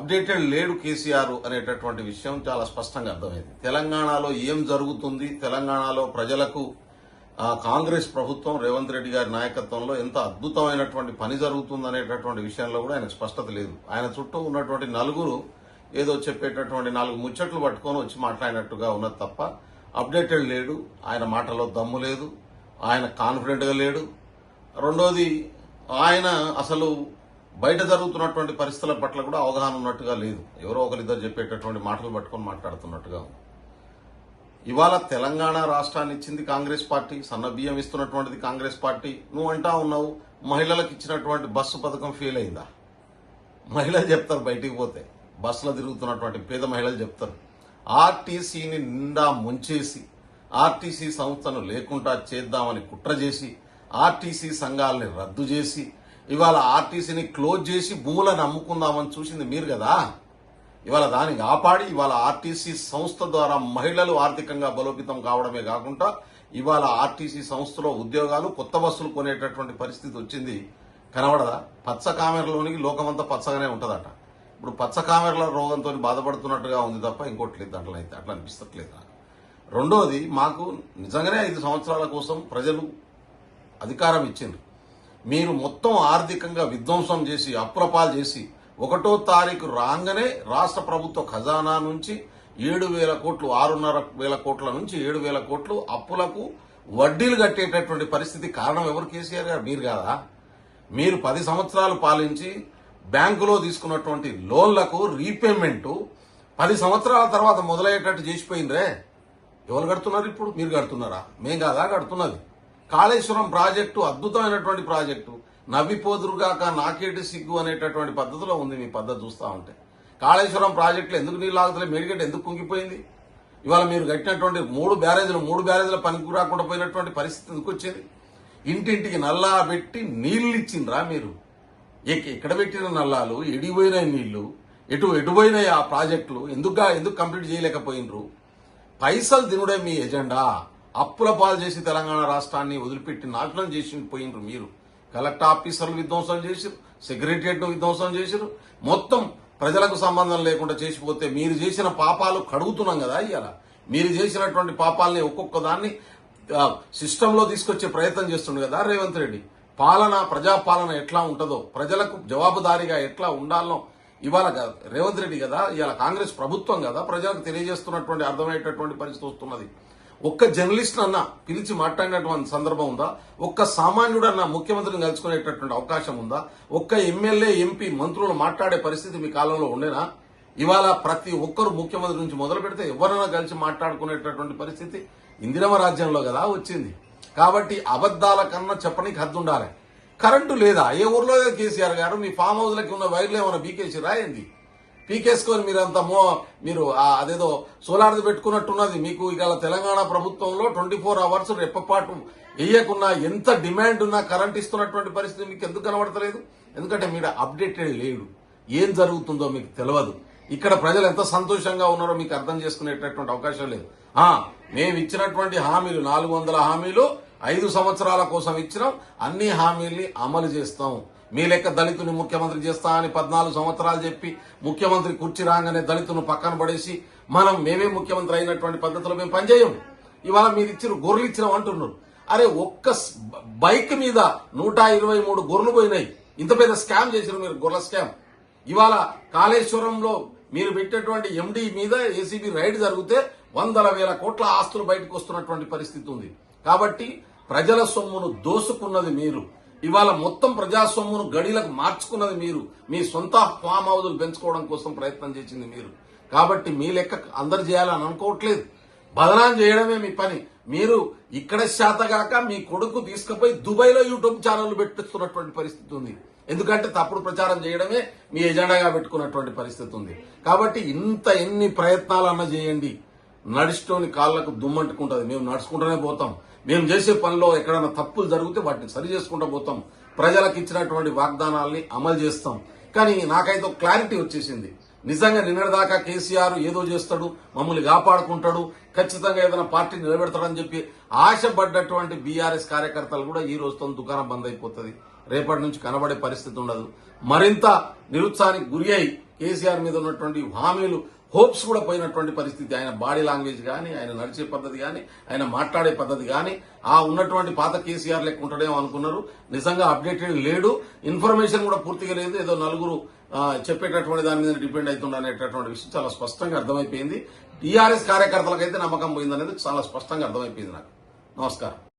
Updated లేడు కేసీఆర్ అనేటటువంటి విషయం చాలా స్పష్టంగా అర్థమైంది. తెలంగాణలో ఏం జరుగుతుంది, తెలంగాణలో ప్రజలకు కాంగ్రెస్ ప్రభుత్వం రేవంత్ రెడ్డి గారి నాయకత్వంలో ఎంత అద్భుతమైనటువంటి పని జరుగుతుంది అనేటటువంటి విషయంలో కూడా ఆయనకు స్పష్టత లేదు. ఆయన చుట్టూ ఉన్నటువంటి నలుగురు ఏదో చెప్పేటటువంటి 4 ముచ్చట్లు పట్టుకొని వచ్చి మాట్లాడినట్టుగా ఉన్నది తప్ప అప్డేటెడ్ లేడు. ఆయన మాటలో దమ్ము లేదు, ఆయన కాన్ఫిడెంట్ గా లేడు. రెండోది, ఆయన అసలు బయట జరుగుతున్నటువంటి పరిస్థితుల పట్ల కూడా అవగాహన ఉన్నట్టుగా లేదు. ఎవరో ఒకరిద్దరు చెప్పేటటువంటి మాటలు పట్టుకొని మాట్లాడుతున్నట్టుగా ఉంది. ఇవాళ తెలంగాణ రాష్ట్రాన్ని ఇచ్చింది కాంగ్రెస్ పార్టీ, సన్న బియ్యం ఇస్తున్నటువంటిది కాంగ్రెస్ పార్టీ. నువ్వు అంటా ఉన్నావు మహిళలకు ఇచ్చినటువంటి బస్సు పథకం ఫెయిల్ అయిందా? మహిళలు చెప్తారు, బయటికి పోతే బస్సులో తిరుగుతున్నటువంటి పేద మహిళలు చెప్తారు. ఆర్టీసీని నిండా ముంచేసి ఆర్టీసీ సంస్థను లేకుండా చేద్దామని కుట్ర చేసి ఆర్టీసీ సంఘాలని రద్దు చేసి ఇవాళ ఆర్టీసీని క్లోజ్ చేసి భూములను అమ్ముకుందామని చూసింది మీరు కదా. ఇవాళ దాన్ని కాపాడి ఇవాళ ఆర్టీసీ సంస్థ ద్వారా మహిళలు ఆర్థికంగా బలోపేతం కావడమే కాకుండా ఇవాళ ఆర్టీసీ సంస్థలో ఉద్యోగాలు, కొత్త బస్సులు కొనేటటువంటి పరిస్థితి వచ్చింది. కనబడదా? పచ్చ కామెరలోనికి లోకమంతా పచ్చగానే ఉంటదట. ఇప్పుడు పచ్చ కామెరల రోగంతో బాధపడుతున్నట్టుగా ఉంది తప్ప ఇంకోటి లేదు. దాంట్లో అయితే అట్లా అనిపిస్తట్లేదు నాకు. రెండోది, మాకు నిజంగానే 5 సంవత్సరాల కోసం ప్రజలు అధికారం ఇచ్చింది. మీరు మొత్తం ఆర్థికంగా విధ్వంసం చేసి అప్రపాలు చేసి 1వ తారీఖు రాగానే రాష్ట్ర ప్రభుత్వ ఖజానా నుంచి 7,000 కోట్లు, 6,500 కోట్ల నుంచి 7,000 కోట్లు అప్పులకు వడ్డీలు కట్టేటటువంటి పరిస్థితి కారణం ఎవరు? కేసీఆర్ గారు. మీరు కాదా? మీరు 10 సంవత్సరాలు పాలించి బ్యాంకులో తీసుకున్నటువంటి లోన్లకు రీపేమెంట్ 10 సంవత్సరాల తర్వాత మొదలయ్యేటట్టు చేసిపోయిందే. ఎవరు కడుతున్నారు ఇప్పుడు? మీరు కడుతున్నారా? మేం కాదా కడుతున్నది? కాళేశ్వరం ప్రాజెక్టు అద్భుతమైనటువంటి ప్రాజెక్టు. నవ్విపోదురుగాక నాకేటి సిగ్గు అనేటటువంటి పద్ధతిలో ఉంది మీ పద్ధతి చూస్తా ఉంటే. కాళేశ్వరం ప్రాజెక్టులో ఎందుకు నీళ్ళు ఆగుతలే? మేడిగడ్డ ఎందుకు కుంగిపోయింది? ఇవాళ మీరు కట్టినటువంటి 3 బ్యారేజీల పనికి రాకుండా పోయినటువంటి పరిస్థితి ఎందుకు వచ్చింది? ఇంటింటికి నల్లా పెట్టి నీళ్లు ఇచ్చిండ్రా మీరు? ఎక్కడ పెట్టిన నల్లాలు, ఎడిపోయినాయి నీళ్లు, ఎటుపోయినాయి ఆ ప్రాజెక్టులు? ఎందుకు కంప్లీట్ చేయలేకపోయినరు? పైసలు తినుడే మీ ఎజెండా. అప్పుల పాలు చేసి తెలంగాణ రాష్ట్రాన్ని వదిలిపెట్టి నాశనం చేసి పోయినరు మీరు. కలెక్టర్ ఆఫీసర్లు విధ్వంసం చేసిరు, సెక్రటరియట్ ను విధ్వంసం చేసిరు. మొత్తం ప్రజలకు సంబంధం లేకుండా చేసిపోతే మీరు చేసిన పాపాలు కడుగుతున్నాం కదా. ఇవాళ మీరు చేసినటువంటి పాపాలని ఒక్కొక్క దాన్ని సిస్టంలో తీసుకొచ్చే ప్రయత్నం చేస్తుండే కదా రేవంత్ రెడ్డి. ప్రజాపాలన ఎట్లా ఉంటుందో, ప్రజలకు జవాబుదారీగా ఎట్లా ఉండాలనో ఇవాళ రేవంత్ రెడ్డి కదా, ఇవాళ కాంగ్రెస్ ప్రభుత్వం కదా ప్రజలకు తెలియజేస్తున్నటువంటి అర్థమయ్యేటటువంటి పరిస్థితి వస్తున్నది. ఒక్క జర్నలిస్ట్ అన్న పిలిచి మాట్లాడినటువంటి సందర్భం ఉందా? ఒక్క సామాన్యుడన్న ముఖ్యమంత్రిని కలుసుకునేటటువంటి అవకాశం ఉందా? ఒక్క ఎమ్మెల్యే, ఎంపీ, మంత్రులు మాట్లాడే పరిస్థితి మీ కాలంలో ఉండేనా? ఇవాళ ప్రతి ఒక్కరు ముఖ్యమంత్రి నుంచి మొదలు పెడితే ఎవరైనా కలిసి మాట్లాడుకునేటటువంటి పరిస్థితి ఇందిరమ రాజ్యంలో కదా వచ్చింది. కాబట్టి అబద్దాల కన్నా చెప్పడానికి హద్దు ఉండాలి. కరెంటు లేదా? ఏ ఊర్లో కేసీఆర్ గారు మీ ఫామ్ హౌస్ లకి ఉన్న వైర్లు ఏమైనా బీకేసి రాయింది? పీకేసుకొని మీరు అదేదో సోలార్ది పెట్టుకున్నట్టున్నది. మీకు ఇవాళ తెలంగాణ ప్రభుత్వంలో 24 అవర్స్ రెప్పపాటు వేయకున్నా ఎంత డిమాండ్ ఉన్నా కరెంట్ ఇస్తున్నటువంటి పరిస్థితి మీకు ఎందుకు కనబడతలేదు? ఎందుకంటే మీరు అప్డేటెడ్ లేడు. ఏం జరుగుతుందో మీకు తెలియదు. ఇక్కడ ప్రజలు ఎంత సంతోషంగా ఉన్నారో మీకు అర్థం చేసుకునేటటువంటి అవకాశం లేదు. మేము ఇచ్చినటువంటి హామీలు 400 హామీలు 5 సంవత్సరాల కోసం ఇచ్చినాం. అన్ని హామీల్ని అమలు చేస్తాం. మీ లెక్క దళితుని ముఖ్యమంత్రి చేస్తా అని 14 సంవత్సరాలు చెప్పి ముఖ్యమంత్రి కుర్చీ రాగానే దళితును పక్కన పడేసి మేమే ముఖ్యమంత్రి అయినటువంటి పద్ధతిలో మేము పనిచేయం. ఇవాళ మీరు ఇచ్చిన గొర్రెలు ఇచ్చినాం అంటున్నారు. అరే, ఒక్క బైక్ మీద 123 గొర్రెలు పోయినాయి. ఇంత పెద్ద స్కామ్ చేసిన మీరు, గొర్రెల స్కామ్. ఇవాళ కాళేశ్వరంలో మీరు పెట్టేటువంటి ఎండీ మీద ఏసీబీ రైడ్ జరిగితే 100,000 కోట్ల ఆస్తులు బయటకు వస్తున్నటువంటి పరిస్థితి ఉంది. కాబట్టి ప్రజల సొమ్మును దోసుకున్నది మీరు. ఇవాళ మొత్తం ప్రజా సొమ్మును గడిలకు మార్చుకున్నది మీరు. మీ సొంత ఫామ్ హౌజులు పెంచుకోవడం కోసం ప్రయత్నం చేసింది మీరు. కాబట్టి మీ లెక్క అందరు చేయాలని అనుకోవట్లేదు. బదనాం చేయడమే మీ పని. మీరు ఇక్కడ శాతగాక మీ కొడుకు తీసుకుపోయి దుబాయ్లో యూట్యూబ్ ఛానళ్లు పెట్టిస్తున్నటువంటి పరిస్థితి ఉంది. ఎందుకంటే తప్పుడు ప్రచారం చేయడమే మీ ఎజెండాగా పెట్టుకున్నటువంటి పరిస్థితి ఉంది. కాబట్టి ఎన్ని ప్రయత్నాలన్నా చేయండి, నడిచిటోని కాళ్లకు దుమ్మంటుకుంటది. మేము నడుచుకుంటూనే పోతాం. మేము చేసే పనిలో ఎక్కడైనా తప్పులు జరిగితే వాటిని సరి చేసుకుంటూ పోతాం. ప్రజలకు ఇచ్చినటువంటి వాగ్దానాల్ని అమలు చేస్తాం. కానీ నాకైతే క్లారిటీ వచ్చేసింది. నిజంగా నిన్నటిదాకా కేసీఆర్ ఏదో చేస్తాడు, మమ్మల్ని కాపాడుకుంటాడు, ఖచ్చితంగా ఏదైనా పార్టీ నిలబెడతాడని చెప్పి ఆశపడ్డటువంటి బీఆర్ఎస్ కార్యకర్తలు కూడా ఈ రోజుతో దుకాణం బంద్ అయిపోతుంది. రేపటి నుంచి కనబడే పరిస్థితి ఉండదు. మరింత నిరుత్సాహానికి గురి అయి కేసీఆర్ మీద ఉన్నటువంటి హామీలు హోప్స్ కూడా పోయినటువంటి పరిస్థితి. ఆయన బాడీ లాంగ్వేజ్ కానీ, ఆయన నడిచే పద్ధతి కానీ, ఆయన మాట్లాడే పద్ధతి కానీ ఆ ఉన్నటువంటి పాత కేసీఆర్ లెక్క ఉంటాడేమో అనుకున్నారు. నిజంగా అప్డేటెడ్ లేడు. ఇన్ఫర్మేషన్ కూడా పూర్తిగా లేదు. ఏదో నలుగురు చెప్పేటటువంటి దాని మీద డిపెండ్ అవుతుండ అనేటటువంటి విషయం చాలా స్పష్టంగా అర్థమైపోయింది. టీఆర్ఎస్ కార్యకర్తలకైతే నమ్మకం పోయిందనేది చాలా స్పష్టంగా అర్థమైపోయింది నాకు. నమస్కారం.